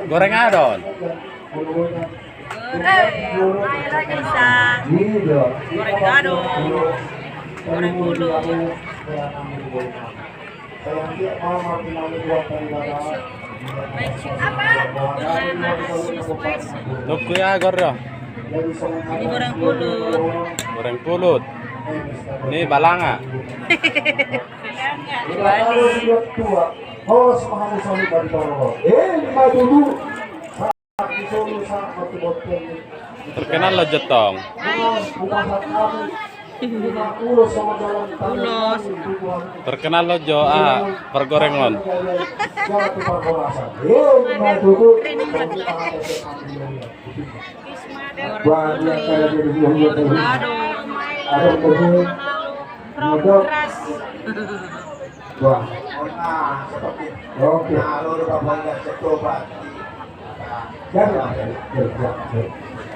Goreng adon. Bisa goreng gado, goreng pulut. Tuku ya goreng. Ini goreng pulut. Goreng pulut. Ini balanga. Terkenal lo jetong. Ulos. Terkenal lo jo pergorengan.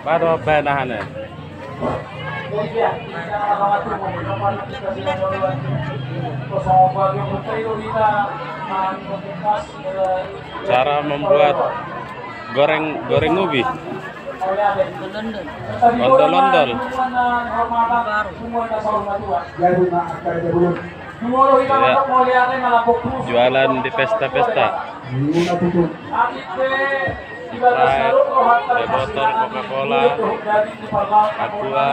Baru benahannya. Cara membuat goreng ubi. Ondol-ondol. Ya. Jualan di pesta-pesta. Sprite, botol Coca-Cola, Aqua,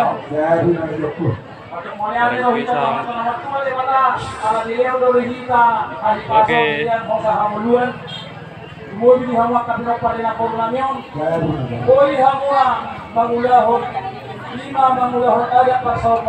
goreng pisang. Oke. Kemudian hawa kabina pada korunamion. Boleh hawa mangulahon 5 mangulahon ada pasal